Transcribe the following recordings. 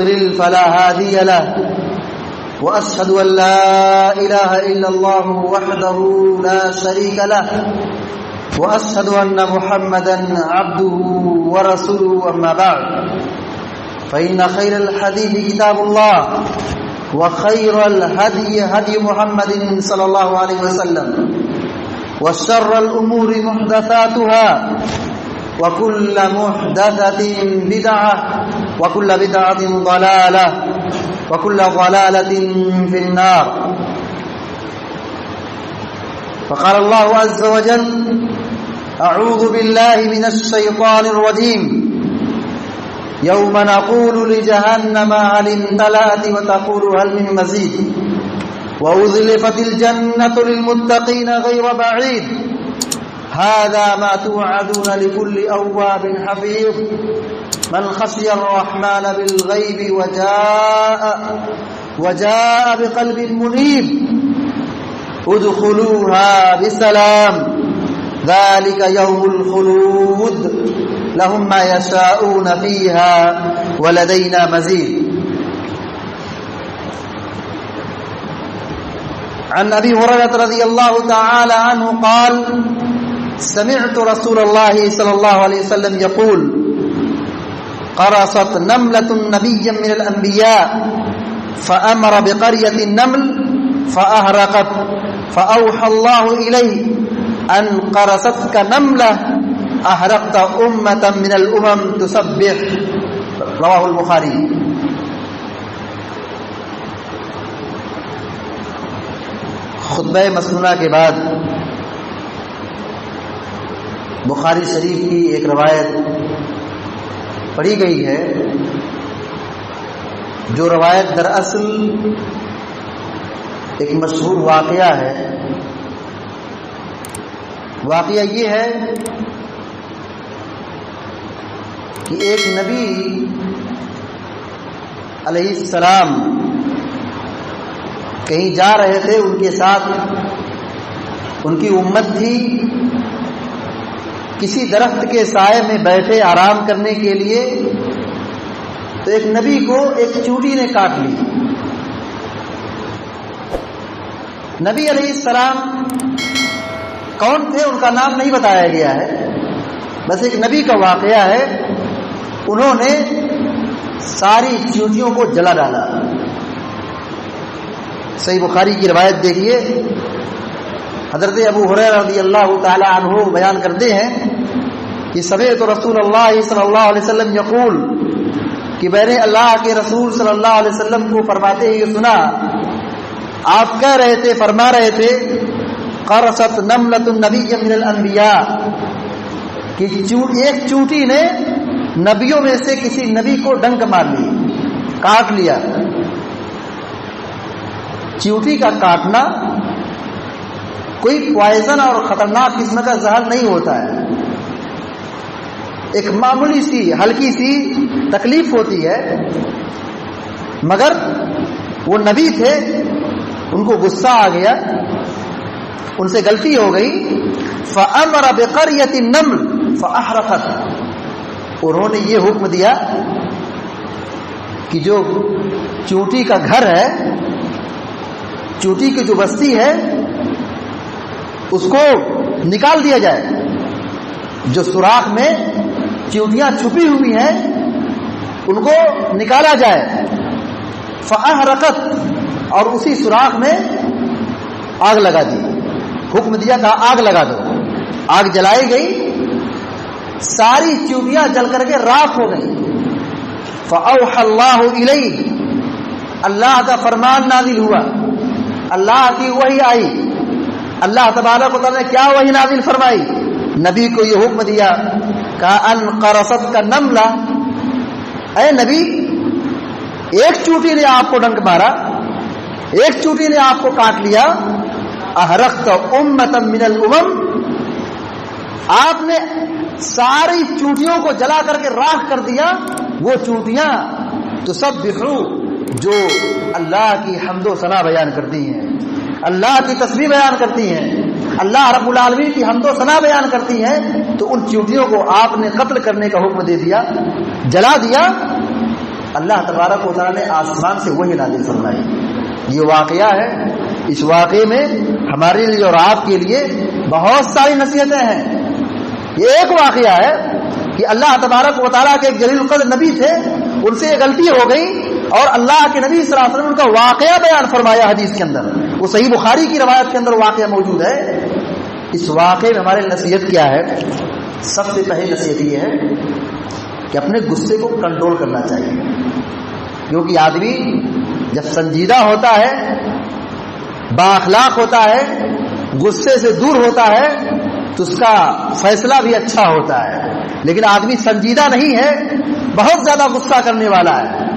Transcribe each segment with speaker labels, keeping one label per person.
Speaker 1: يضلل فلا هادي له وأشهد أن لا إله إلا الله وحده لا شريك له وأشهد أن محمدا عبده ورسوله أما بعد فإن خير الحديث كتاب الله وخير الهدي هدي محمد صلى الله عليه وسلم وشر الأمور محدثاتها وكل محدثة بدعة وكل بدعة ضلالة وكل ضلالة في النار. فقال الله عز وجل: أعوذ بالله من الشيطان الرجيم يوم نقول لجهنم هل امتلأت وتقول هل من مزيد وأزلفت الجنة للمتقين غير بعيد هذا ما توعدون لكل أواب حفيظ من خشي الرحمن بالغيب وجاء بقلب منيب ادخلوها بسلام ذلك يوم الخلود لهم ما يشاءون فيها ولدينا مزيد. عن أبي هريرة رضي الله تعالى عنه قال: سمعت رسول الله صلى الله عليه وسلم يقول: قرصت نملة نبيا من الأنبياء فأمر بقرية النمل فأهرقت فأوحى الله إليه أن قرصتك نملة أهرقت أمة من الأمم تسبح. رواه البخاري. خطبہ مسنونہ کے بعد بخاری شریف کی ایک روایت پڑھی گئی ہے، جو روایت دراصل ایک مشہور واقعہ ہے. واقعہ یہ ہے کہ ایک نبی علیہ السلام کہیں جا رہے تھے، ان کے ساتھ ان کی امت تھی. کسی درخت کے سائے میں بیٹھے آرام کرنے کے لیے تو ایک نبی کو ایک چونٹی نے کاٹ لی. نبی علیہ السلام کون تھے ان کا نام نہیں بتایا گیا ہے، بس ایک نبی کا واقعہ ہے. انہوں نے ساری چونٹیوں کو جلا ڈالا. صحیح بخاری کی روایت دیکھیے، حضرت ابو ہریرہ رضی اللہ تعالی عنہ بیان کرتے ہیں کہ سمعت رسول اللہ صلی اللہ علیہ وسلم یقول، کہ میں نے اللہ کے رسول صلی اللہ علیہ وسلم کو فرماتے ہوئے سنا. آپ کہہ رہے تھے، فرما رہے تھے: قرصت نملۃ نبی من الانبیاء، کہ ایک چونٹی نے نبیوں میں سے کسی نبی کو ڈنک مار لی، کاٹ لیا. چونٹی کا کاٹنا کوئی پوائزن اور خطرناک قسم کا زہر نہیں ہوتا ہے، ایک معمولی سی ہلکی سی تکلیف ہوتی ہے. مگر وہ نبی تھے، ان کو غصہ آ گیا، ان سے غلطی ہو گئی. فَأَمَرَ بِقَرْيَةِ النَّمْلِ فَأَحْرَقَتْ، انہوں نے یہ حکم دیا کہ جو چونٹی کا گھر ہے، چونٹی کی جو بستی ہے، اس کو نکال دیا جائے. جو سوراخ میں چونٹیاں چھپی ہوئی ہیں ان کو نکالا جائے. فأحرقت، اور اسی سوراخ میں آگ لگا دی. حکم دیا تھا آگ لگا دو. آگ جلائی گئی، ساری چونٹیاں جل کر کے راکھ ہو گئی. فأوحى اللہ الیہ، اللہ کا فرمان نازل ہوا، اللہ کی وحی آئی. اللہ تبارک و تعالیٰ نے کیا وحی نازل فرمائی؟ نبی کو یہ حکم دیا، کہا ان قرصت کا نملہ، اے نبی ایک چونٹی نے آپ کو ڈنک مارا، ایک چونٹی نے آپ کو کاٹ لیا. احرقت امۃ من الامم، آپ نے ساری چونٹیوں کو جلا کر کے راکھ کر دیا. وہ چونٹیاں تسبحو، جو اللہ کی حمد و ثنا بیان کرتی ہیں، اللہ کی تسبیح بیان کرتی ہیں، اللہ رب العالمین کی حمد و ثنا بیان کرتی ہیں. تو ان چونٹیوں کو آپ نے قتل کرنے کا حکم دے دیا، جلا دیا. اللہ تبارک و تعالیٰ نے آسمان سے وحی نازل فرمائی. یہ واقعہ ہے. اس واقعے میں ہمارے لیے اور آپ کے لیے بہت ساری نصیحتیں ہیں. یہ ایک واقعہ ہے کہ اللہ تبارک و تعالیٰ کے ایک جلیل القدر نبی تھے, ان سے یہ غلطی ہو گئی اور اللہ کے نبی صلی اللہ علیہ وسلم ان کا واقعہ بیان فرمایا حدیث کے اندر. وہ صحیح بخاری کی روایت کے اندر واقعہ موجود ہے. اس واقعے میں ہمارے نصیحت کیا ہے؟ سب سے پہلی نصیحت یہ ہے کہ اپنے غصے کو کنٹرول کرنا چاہیے, کیونکہ آدمی جب سنجیدہ ہوتا ہے, بااخلاق ہوتا ہے, غصے سے دور ہوتا ہے تو اس کا فیصلہ بھی اچھا ہوتا ہے. لیکن آدمی سنجیدہ نہیں ہے, بہت زیادہ غصہ کرنے والا ہے,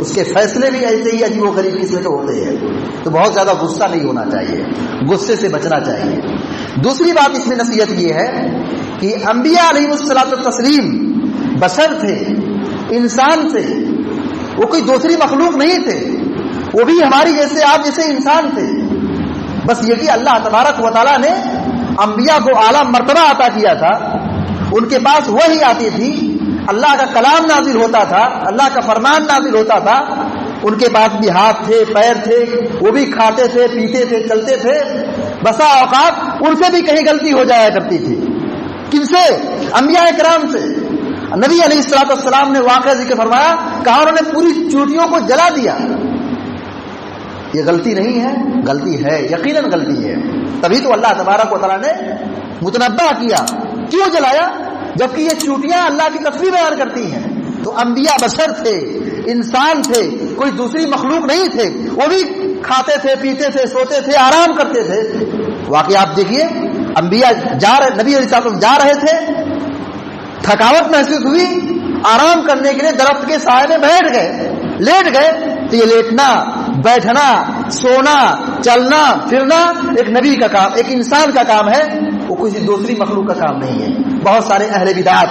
Speaker 1: اس کے فیصلے بھی ایسے ہی عجیب و غریب قسم کے ہوتے ہیں. تو بہت زیادہ غصہ نہیں ہونا چاہیے, غصے سے بچنا چاہیے. دوسری بات اس میں نصیحت یہ ہے کہ انبیاء علیہ الصلوۃ والتسلیم بشر تھے, انسان تھے, وہ کوئی دوسری مخلوق نہیں تھے, وہ بھی ہماری جیسے آپ جیسے انسان تھے. بس یہ کہ اللہ تبارک و تعالیٰ نے انبیاء کو اعلیٰ مرتبہ عطا کیا تھا. ان کے پاس وحی آتی تھی, اللہ کا کلام نازل ہوتا تھا, اللہ کا فرمان نازل ہوتا تھا. ان کے پاس بھی ہاتھ تھے, پیر تھے, وہ بھی کھاتے تھے, پیتے تھے, چلتے تھے. بسا اوقات ان سے بھی کہیں غلطی ہو جایا کرتی تھی. کن سے؟ انبیاء کرام سے. نبی علیہ الصلوۃ والسلام نے واقعہ ذکر فرمایا, کہا انہوں نے پوری چوٹیوں کو جلا دیا. یہ غلطی نہیں ہے, غلطی ہے, یقیناً غلطی ہے. تبھی تو اللہ تبارک و تعالیٰ نے متنبہ کیا. کیوں جلایا؟ جبکہ یہ چوٹیاں اللہ کی تصویر بیان کرتی ہیں. تو انبیاء بشر تھے, انسان تھے, کوئی دوسری مخلوق نہیں تھے. وہ بھی کھاتے تھے, پیتے تھے, سوتے تھے, آرام کرتے تھے. واقعی آپ دیکھیے, انبیاء نبی علیہ السلام جا رہے تھے, تھکاوٹ محسوس ہوئی, آرام کرنے کے لیے درخت کے سائے میں بیٹھ گئے, لیٹ گئے. تو یہ لیٹنا, بیٹھنا, سونا, چلنا, پھرنا ایک نبی کا کام, ایک انسان کا کام ہے, وہ کسی دوسری مخلوق کا کام نہیں ہے. بہت سارے اہل بدعت,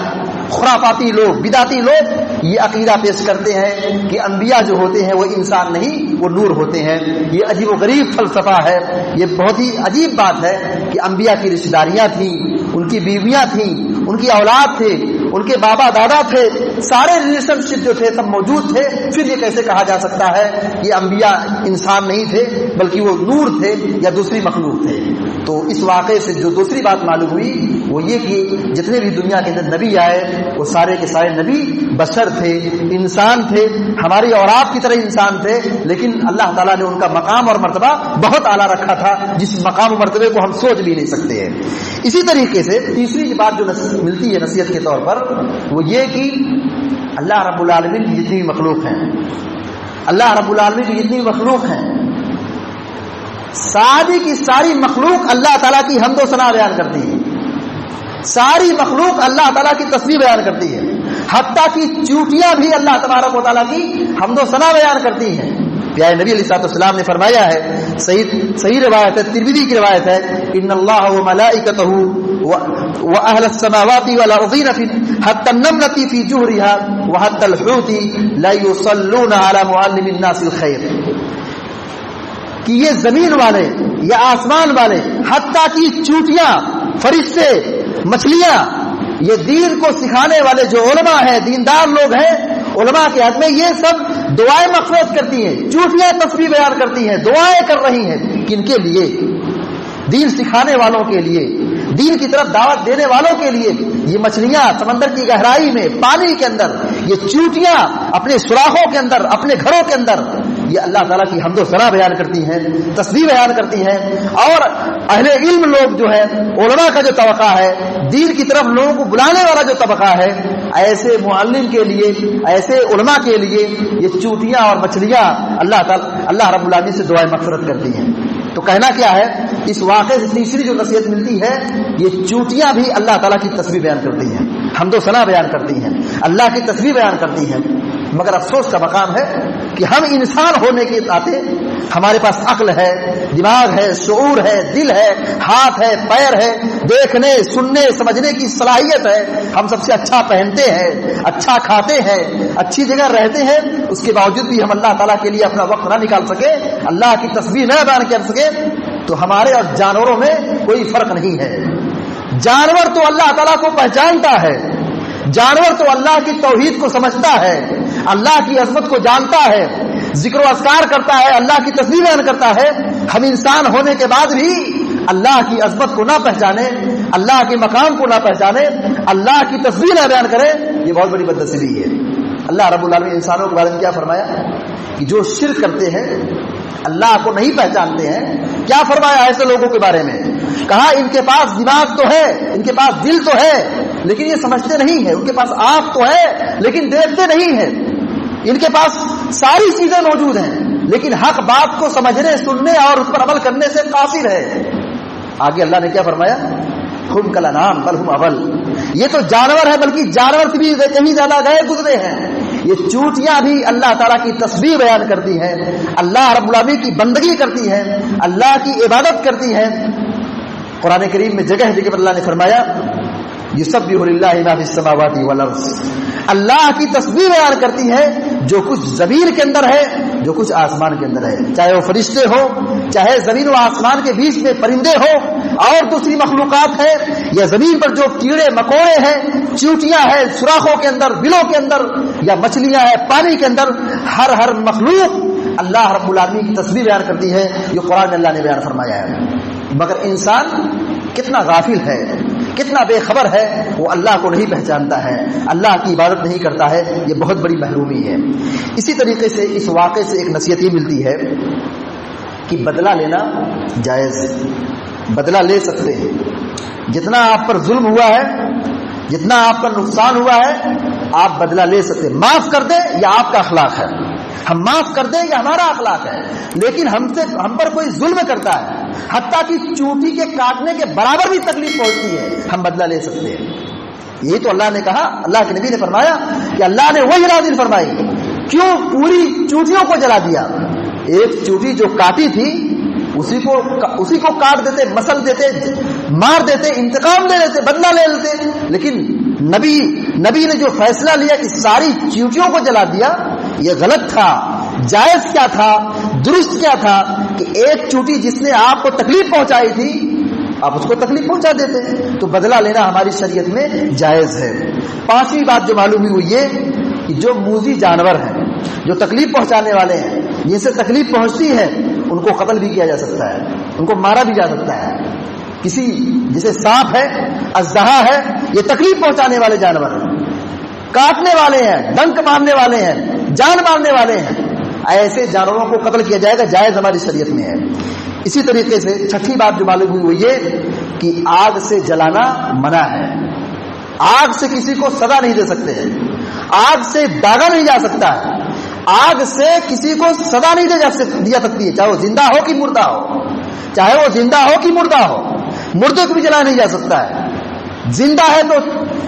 Speaker 1: خرافاتی لوگ, بدعتی لوگ یہ عقیدہ پیش کرتے ہیں کہ انبیاء جو ہوتے ہیں وہ انسان نہیں, وہ نور ہوتے ہیں. یہ عجیب و غریب فلسفہ ہے. یہ بہت ہی عجیب بات ہے کہ انبیاء کی رشتہ داریاں تھیں, ان کی بیویاں تھیں, ان کی اولاد تھے, ان کے بابا دادا تھے, سارے ریلیشن شپ جو تھے سب موجود تھے. پھر یہ کیسے کہا جا سکتا ہے یہ انبیاء انسان نہیں تھے بلکہ وہ نور تھے یا دوسری مخلوق تھے؟ تو اس واقعے سے جو دوسری بات معلوم ہوئی وہ یہ کہ جتنے بھی دنیا کے اندر نبی آئے وہ سارے کے سارے نبی بشر تھے, انسان تھے, ہماری اور آپ کی طرح انسان تھے. لیکن اللہ تعالیٰ نے ان کا مقام اور مرتبہ بہت اعلیٰ رکھا تھا, جس مقام و مرتبے کو ہم سوچ بھی نہیں سکتے ہیں. اسی طریقے سے تیسری بات جو ملتی ہے نصیحت کے طور پر وہ یہ کہ اللہ رب العالمین کی جتنی مخلوق ہیں, اللہ رب العالمین کی جتنی مخلوق ہیں, ساری کی ساری مخلوق اللہ تعالیٰ کی حمد و ثنا بیان کرتی ہے. ساری مخلوق اللہ تعالیٰ کی تسبیح بیان کرتی ہے. حتیٰ کہ چوٹیاں بھی اللہ تبارک و تعالیٰ کی حمد و ثنا بیان کرتی ہیں. پیارے نبی علیہ الصلوۃ والسلام نے فرمایا ہے, صحیح روایت ہے, ترمذی کی روایت ہے, ان اللہ و ملائکتہ و اہل السماوات والارضین حتی النملۃ فی جحرها وحتی الحوت لا یصلون علی معلم الناس الخیر. کہ یہ زمین والے یا آسمان والے, حتیٰ کی چوٹیاں, فرشتے, مچھلیاں, یہ دین کو سکھانے والے جو علماء ہیں, دیندار لوگ ہیں, علماء کے حق میں یہ سب دعائیں مغفرت کرتی ہیں. چوٹیاں تسبیح بیان کرتی ہیں, دعائیں کر رہی ہیں. کن کے لیے؟ دین سکھانے والوں کے لیے, دین کی طرف دعوت دینے والوں کے لیے. یہ مچھلیاں سمندر کی گہرائی میں, پانی کے اندر, یہ چوٹیاں اپنے سوراخوں کے اندر, اپنے گھروں کے اندر, یہ اللہ تعالیٰ کی حمد و ثنا بیان کرتی ہیں, تسبیح بیان کرتی ہیں. اور اہل علم لوگ جو ہے, علماء کا جو طبقہ ہے, دین کی طرف لوگوں کو بلانے والا جو طبقہ ہے, ایسے معلم کے لیے, ایسے علماء کے لیے یہ چوٹیاں اور مچھلیاں اللہ رب العالمین سے دعائیں مغفرت کرتی ہیں. تو کہنا کیا ہے اس واقعے سے؟ تیسری جو نصیحت ملتی ہے, یہ چوٹیاں بھی اللہ تعالیٰ کی تسبیح بیان کرتی ہیں, حمد و ثنا بیان کرتی ہیں, اللہ کی تسبیح بیان کرتی ہیں. مگر افسوس کا مقام ہے کہ ہم انسان ہونے کے ناطے ہمارے پاس عقل ہے, دماغ ہے, شعور ہے, دل ہے, ہاتھ ہے, پیر ہے, دیکھنے, سننے, سمجھنے کی صلاحیت ہے. ہم سب سے اچھا پہنتے ہیں, اچھا کھاتے ہیں, اچھی جگہ رہتے ہیں, اس کے باوجود بھی ہم اللہ تعالیٰ کے لیے اپنا وقت نہ نکال سکے, اللہ کی تسبیح نہ بیان کر سکے. تو ہمارے اور جانوروں میں کوئی فرق نہیں ہے. جانور تو اللہ تعالیٰ کو پہچانتا ہے, جانور تو اللہ کی توحید کو سمجھتا ہے, اللہ کی عظمت کو جانتا ہے، ذکر و اذکار کرتا ہے، اللہ کی تسبیح بیان کرتا ہے، ہم انسان ہونے کے بعد بھی اللہ کی عظمت کو نہ پہچانے، اللہ کے مقام کو نہ پہچانے، اللہ کی تسبیح نہ بیان کرے، یہ بہت بڑی بدنصیبی ہے۔ اللہ رب العالمین انسانوں کے بارے میں کیا فرمایا کہ جو شرک کرتے ہیں، اللہ کو نہیں پہچانتے ہیں، کیا فرمایا ایسے لوگوں کے بارے میں؟ کہا ان کے پاس دماغ تو ہے، ان کے پاس دل تو ہے، لیکن یہ سمجھتے نہیں ہیں، ان کے پاس آنکھ تو ہے لیکن دیکھتے نہیں ہیں، ان کے پاس ساری چیزیں موجود ہیں لیکن حق بات کو سمجھنے، سننے اور اس پر عمل کرنے سے قاصر ہے۔ آگے اللہ نے کیا فرمایا؟ ہم کالانعام بل ہم اضل، یہ تو جانور ہے بلکہ جانور سے بھی کہیں زیادہ گئے گزرے ہیں۔ یہ چونٹیاں بھی اللہ تعالیٰ کی تسبیح بیان کرتی ہیں، اللہ رب العالمین کی بندگی کرتی ہیں، اللہ کی عبادت کرتی ہیں۔ قرآن کریم میں جگہ جگہ پر اللہ نے فرمایا یسبح للہ ما فی السماوات والارض، اللہ کی تسبیح بیان کرتی ہے جو کچھ زمین کے اندر ہے، جو کچھ آسمان کے اندر ہے، چاہے وہ فرشتے ہو، چاہے زمین و آسمان کے بیچ میں پرندے ہو اور دوسری مخلوقات ہے، یا زمین پر جو کیڑے مکوڑے ہیں، چیونٹیاں ہیں سوراخوں کے اندر، بلوں کے اندر، یا مچھلیاں ہیں پانی کے اندر، ہر مخلوق اللہ رب العالمین کی تسبیح بیان کرتی ہے، یہ قرآن میں اللہ نے بیان فرمایا ہے۔ مگر انسان کتنا غافل ہے، کتنا بے خبر ہے، وہ اللہ کو نہیں پہچانتا ہے، اللہ کی عبادت نہیں کرتا ہے، یہ بہت بڑی محرومی ہے۔ اسی طریقے سے اس واقعے سے ایک نصیحت یہ ملتی ہے کہ بدلہ لینا جائز ہے، بدلہ لے سکتے ہیں، جتنا آپ پر ظلم ہوا ہے، جتنا آپ کا نقصان ہوا ہے، آپ بدلہ لے سکتے ہیں۔ معاف کر دیں یہ آپ کا اخلاق ہے، ہم معاف کر دیں یہ ہمارا اخلاق ہے، لیکن ہم پر کوئی ظلم کرتا ہے، حتیٰ کہ چونٹی کے کاٹنے کے برابر بھی تکلیف پہنچتی ہے، ہم بدلہ لے سکتے ہیں۔ یہی تو اللہ نے کہا، اللہ کے نبی نے فرمایا کہ اللہ نے وہی نازل فرمائی، کیوں پوری چونٹیوں کو جلا دیا؟ ایک چونٹی جو کاٹی تھی اسی کو کاٹ دیتے، مسل دیتے، مار دیتے، انتقام لے لیتے، بدلہ لے لیتے، لیکن نبی نے جو فیصلہ لیا کہ ساری چونٹیوں کو جلا دیا، یہ غلط تھا۔ جائز کیا تھا، درست کیا تھا کہ ایک چونٹی جس نے آپ کو تکلیف پہنچائی تھی آپ اس کو تکلیف پہنچا دیتے، تو بدلہ لینا ہماری شریعت میں جائز ہے۔ پانچویں بات جو معلوم ہوئی وہ یہ کہ جو موذی جانور ہیں، جو تکلیف پہنچانے والے ہیں، جن سے تکلیف پہنچتی ہے، ان کو قتل بھی کیا جا سکتا ہے، ان کو مارا بھی جا سکتا ہے۔ کسی جیسے سانپ ہے، اژدہا ہے، یہ تکلیف پہنچانے والے جانور ہیں، کاٹنے والے ہیں، ڈنک مارنے والے ہیں، جان مارنے والے ہیں، ایسے جانوروں کو قتل کیا جائے گا، جائز ہماری شریعت میں ہے۔ اسی طریقے سے چھٹی بات جو معلوم ہوئی وہ یہ کہ آگ سے جلانا منع ہے، آگ سے کسی کو سزا نہیں دے سکتے ہیں، آگ سے داغا نہیں جا سکتا ہے، آگ سے کسی کو سزا نہیں دیا سکتی ہے، چاہے وہ زندہ ہو کہ مردہ ہو، چاہے وہ زندہ ہو کہ مردہ ہو، مردے کو بھی جلایا نہیں جا سکتا ہے۔ زندہ ہے تو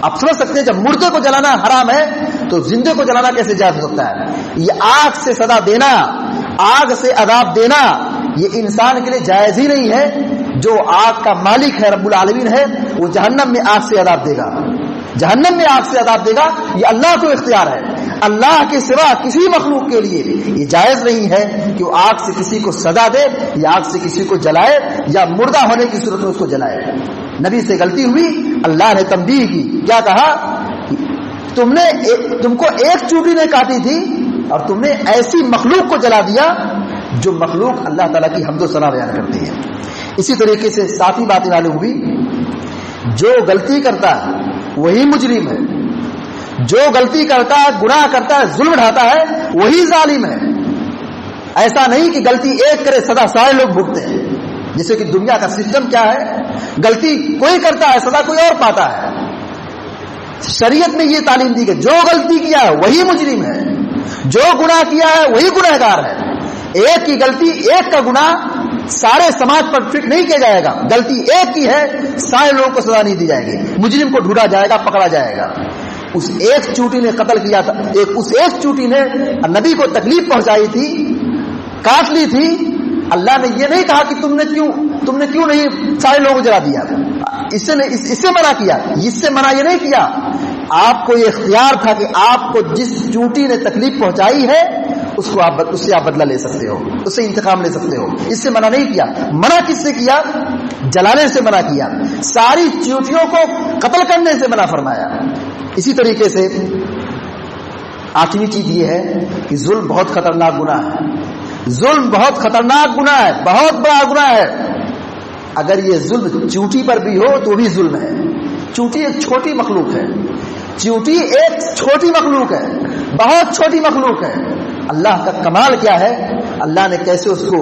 Speaker 1: آپ سمجھ سکتے ہیں جب مردے کو جلانا حرام ہے تو زندے کو جلانا کیسے جائز ہو سکتا ہے؟ یہ آگ سے سزا دینا، آگ سے عذاب دینا، یہ انسان کے لیے جائز ہی نہیں ہے۔ جو آگ کا مالک ہے رب العالمین ہے، وہ جہنم میں آگ سے عذاب دے گا، جہنم میں آگ سے عذاب دے گا، یہ اللہ کو اختیار ہے۔ اللہ کے سوا کسی مخلوق کے لیے یہ جائز نہیں ہے کہ وہ آگ سے کسی کو سزا دے یا آگ سے کسی کو جلائے یا مردہ ہونے کی صورت میں اس کو جلائے۔ نبی سے غلطی ہوئی، اللہ نے تنبیہ کی، کیا کہا؟ تم کو ایک چونٹی نے کاٹی تھی اور تم نے ایسی مخلوق کو جلا دیا جو مخلوق اللہ تعالیٰ کی حمد و ثنا بیان کرتی ہے۔ اسی طریقے سے ساتھی بات معلوم ہوئی، جو غلطی کرتا ہے وہی مجرم ہے، جو غلطی کرتا ہے، گناہ کرتا ہے، ظلم ڈھاتا ہے، وہی ظالم ہے۔ ایسا نہیں کہ غلطی ایک کرے سزا سارے لوگ بھگتے ہیں، جیسے کہ دنیا کا سسٹم کیا ہے، غلطی کوئی کرتا ہے سزا کوئی اور پاتا ہے۔ شریعت میں یہ تعلیم دی کہ جو غلطی کیا ہے وہی مجرم ہے، جو گناہ کیا ہے وہی گنہگار ہے۔ ایک کی غلطی، ایک کا گناہ سارے سماج پر فٹ نہیں کیا جائے گا، غلطی ایک کی ہے سارے لوگوں کو سزا نہیں دی جائے گی، مجرم کو ڈھونڈا جائے گا، پکڑا جائے گا۔ اس ایک چونٹی نے قتل کیا تھا، اس ایک چونٹی نے نبی کو تکلیف پہنچائی تھی، کاٹ لی تھی، اللہ نے یہ نہیں کہا کہ تم نے کیوں نہیں سارے لوگوں کو جلا دیا، اس سے منع کیا، اس سے منع یہ نہیں کیا، آپ کو یہ اختیار تھا کہ آپ کو جس چونٹی نے تکلیف پہنچائی ہے اس سے آپ بدلہ لے سکتے ہو، اس سے انتقام لے سکتے ہو، اس سے منع نہیں کیا۔ منع کس سے کیا؟ جلانے سے منع کیا، ساری چونٹیوں کو قتل کرنے سے منع فرمایا۔ اسی طریقے سے 8ویں چیز یہ ہے کہ ظلم بہت خطرناک گناہ ہے. ظلم بہت خطرناک گناہ ہے, بہت بڑا گناہ ہے. اگر یہ ظلم چونٹی پر بھی ہو تو بھی ظلم ہے. چونٹی ایک چھوٹی مخلوق ہے, چونٹی ایک چھوٹی مخلوق ہے, بہت چھوٹی مخلوق ہے. اللہ کا کمال کیا ہے, اللہ نے کیسے اس کو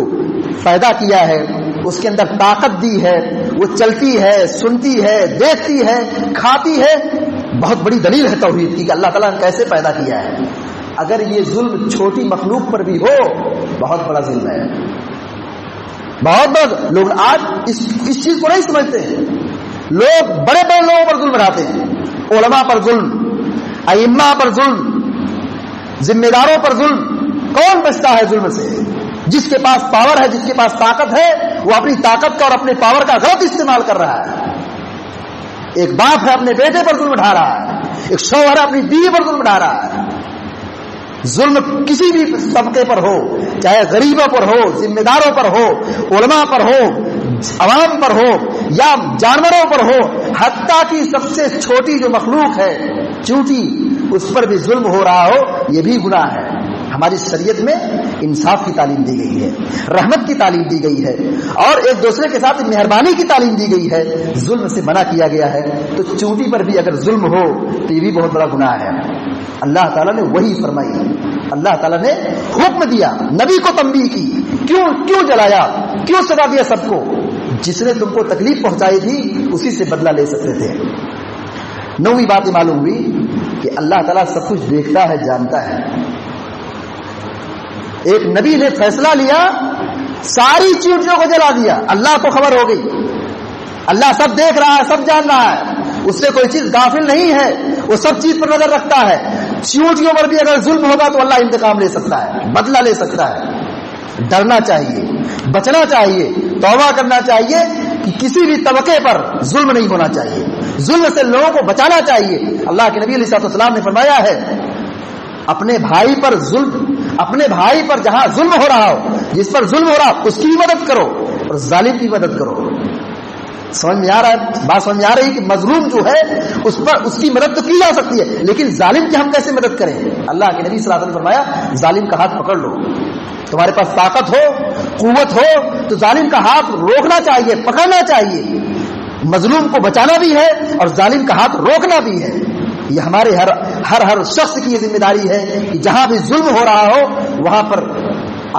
Speaker 1: پیدا کیا ہے, اس کے اندر طاقت دی ہے, وہ چلتی ہے, سنتی ہے, دیکھتی ہے, کھاتی ہے. بہت بڑی دلیل ہے توحید کی کہ اللہ تعالیٰ نے کیسے پیدا کیا ہے. اگر یہ ظلم چھوٹی مخلوق پر بھی ہو بہت بڑا ظلم ہے, بہت بڑا. لوگ آج اس چیز کو نہیں سمجھتے ہیں. لوگ بڑے بڑے لوگوں پر ظلم بناتے ہیں, علماء پر ظلم, ائمہ پر ظلم, ذمہ داروں پر ظلم. کون بچتا ہے ظلم سے؟ جس کے پاس پاور ہے, جس کے پاس طاقت ہے, وہ اپنی طاقت کا اور اپنے پاور کا غلط استعمال کر رہا ہے. ایک باپ ہے اپنے بیٹے پر ظلم ڈھا رہا ہے, ایک شوہر ہے اپنی بیوی پر ظلم ڈھا رہا ہے. ظلم کسی بھی طبقے پر ہو, چاہے غریبوں پر ہو, ذمہ داروں پر ہو, علماء پر ہو, عوام پر ہو یا جانوروں پر ہو, حتیٰ کہ سب سے چھوٹی جو مخلوق ہے چونٹی, اس پر بھی ظلم ہو رہا ہو, یہ بھی گناہ ہے. ہماری شریعت میں انصاف کی تعلیم دی گئی ہے, رحمت کی تعلیم دی گئی ہے, اور ایک دوسرے کے ساتھ مہربانی کی تعلیم دی گئی ہے. ظلم سے منع کیا گیا ہے. تو چونٹی پر بھی اگر ظلم ہو تو یہ بھی بہت بڑا گناہ ہے. اللہ تعالیٰ نے وہی فرمائی, اللہ تعالیٰ نے حکم دیا, نبی کو تنبیہ کی. کیوں جلایا, کیوں سزا دیا سب کو؟ جس نے تم کو تکلیف پہنچائی تھی اسی سے بدلہ لے سکتے تھے. 9ویں بات یہ معلوم ہوئی کہ اللہ تعالیٰ سب کچھ دیکھتا ہے, جانتا ہے. ایک نبی نے فیصلہ لیا, ساری چیونٹیوں کو جلا دیا. اللہ کو خبر ہو گئی, اللہ سب دیکھ رہا ہے, سب جان رہا ہے, اس سے کوئی چیز غافل نہیں ہے, وہ سب چیز پر نظر رکھتا ہے. چیونٹیوں پر بھی اگر ظلم ہوگا تو اللہ انتقام لے سکتا ہے, بدلہ لے سکتا ہے. ڈرنا چاہیے, بچنا چاہیے, توبہ کرنا چاہیے کہ کسی بھی طبقے پر ظلم نہیں ہونا چاہیے. ظلم سے لوگوں کو بچانا چاہیے. اللہ کے نبی علیہ السلام نے فرمایا ہے, اپنے بھائی پر ظلم, اپنے بھائی پر جہاں ظلم ہو رہا ہو, جس پر ظلم ہو رہا ہو, اس کی بھی مدد کرو اور ظالم کی مدد کرو. سمجھ میں آ رہا ہے, بات سمجھ میں آ رہی ہے کہ مظلوم جو ہے اس پر اس کی مدد تو کی جا سکتی ہے, لیکن ظالم کی ہم کیسے مدد کریں؟ اللہ کے نبی صلی اللہ علیہ وسلم نے فرمایا, ظالم کا ہاتھ پکڑ لو. تمہارے پاس طاقت ہو, قوت ہو تو ظالم کا ہاتھ روکنا چاہیے, پکڑنا چاہیے. مظلوم کو بچانا بھی ہے اور ظالم کا ہاتھ روکنا بھی ہے. یہ ہمارے ہر شخص کی یہ ذمہ داری ہے کہ جہاں بھی ظلم ہو رہا ہو وہاں پر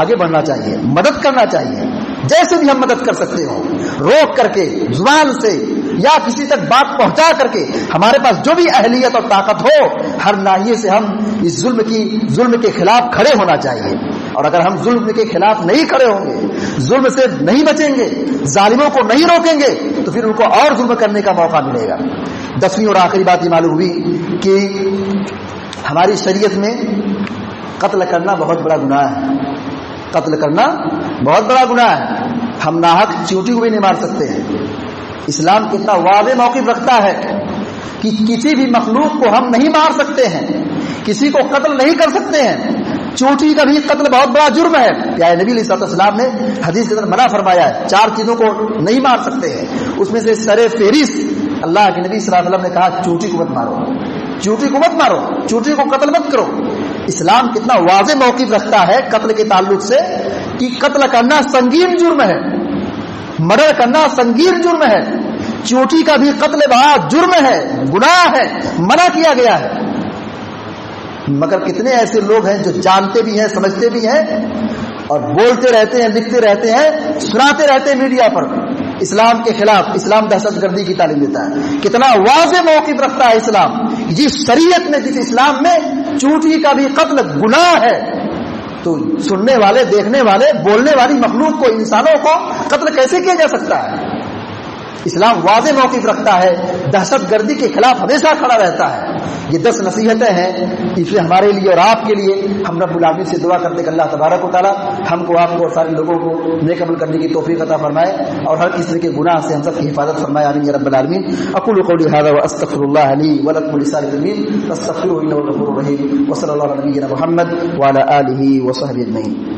Speaker 1: آگے بڑھنا چاہیے, مدد کرنا چاہیے. جیسے بھی ہم مدد کر سکتے ہو, روک کر کے, زبان سے یا کسی تک بات پہنچا کر کے, ہمارے پاس جو بھی اہلیت اور طاقت ہو, ہر ناحیے سے ہم اس ظلم کے خلاف کھڑے ہونا چاہیے. اور اگر ہم ظلم کے خلاف نہیں کھڑے ہوں گے, ظلم سے نہیں بچیں گے, ظالموں کو نہیں روکیں گے, تو پھر ان کو اور ظلم کرنے کا موقع ملے گا. 10ویں اور آخری بات یہ معلوم ہوئی کہ ہماری شریعت میں قتل کرنا بہت بڑا گناہ ہے. قتل کرنا بہت بڑا گناہ ہے. ہم ناحق چیونٹی کو بھی نہیں مار سکتے ہیں. اسلام کتنا واضح موقف رکھتا ہے کہ کسی بھی مخلوق کو ہم نہیں مار سکتے ہیں, کسی کو قتل نہیں کر سکتے ہیں. چونٹی کا بھی قتل بہت بڑا جرم ہے. پیارے نبی علیہ السلام نے حدیث کے اندر منع فرمایا ہے, 4 چیزوں کو نہیں مار سکتے ہیں. اس میں سے سر فہرست اللہ کے نبی صلی اللہ علیہ وسلم نے کہا, چونٹی کو مت مارو, چونٹی کو مت مارو, چونٹی کو قتل مت کرو. اسلام کتنا واضح موقف رکھتا ہے قتل کے تعلق سے کہ قتل کرنا سنگین جرم ہے, مرڈر کرنا سنگین جرم ہے. چونٹی کا بھی قتل بڑا جرم ہے, گناہ ہے, منع کیا گیا ہے. مگر کتنے ایسے لوگ ہیں جو جانتے بھی ہیں, سمجھتے بھی ہیں اور بولتے رہتے ہیں, لکھتے رہتے ہیں, سناتے رہتے ہیں میڈیا پر اسلام کے خلاف. اسلام دہشت گردی کی تعلیم دیتا ہے. کتنا واضح موقف رکھتا ہے اسلام. جس شریعت میں, جس اسلام میں چونٹی کا بھی قتل گناہ ہے, تو سننے والے, دیکھنے والے, بولنے والی مخلوق کو, انسانوں کو قتل کیسے کیا جا سکتا ہے؟ اسلام واضح موقف رکھتا ہے, دہشت گردی کے خلاف ہمیشہ کھڑا رہتا ہے. یہ 10 نصیحتیں ہیں, اس لیے ہمارے لیے اور آپ کے لیے ہم رب العالمین سے دعا کرتے کہ اللہ تبارک و تعالیٰ ہم کو, آپ کو اور سارے لوگوں کو نیک عمل کرنے کی توفیق عطا فرمائے اور ہر قسم کے گناہ سے ہم سب کی حفاظت فرمائے. آمین یا رب العالمین. اقول قولی ھذا واستغفر اللہ لی ولکم ولسائر المسلمین فاستغفروه انه غفور رحیم. وصلی اللہ علی نبینا محمد وعلی آلہ وصحبہ اجمعین.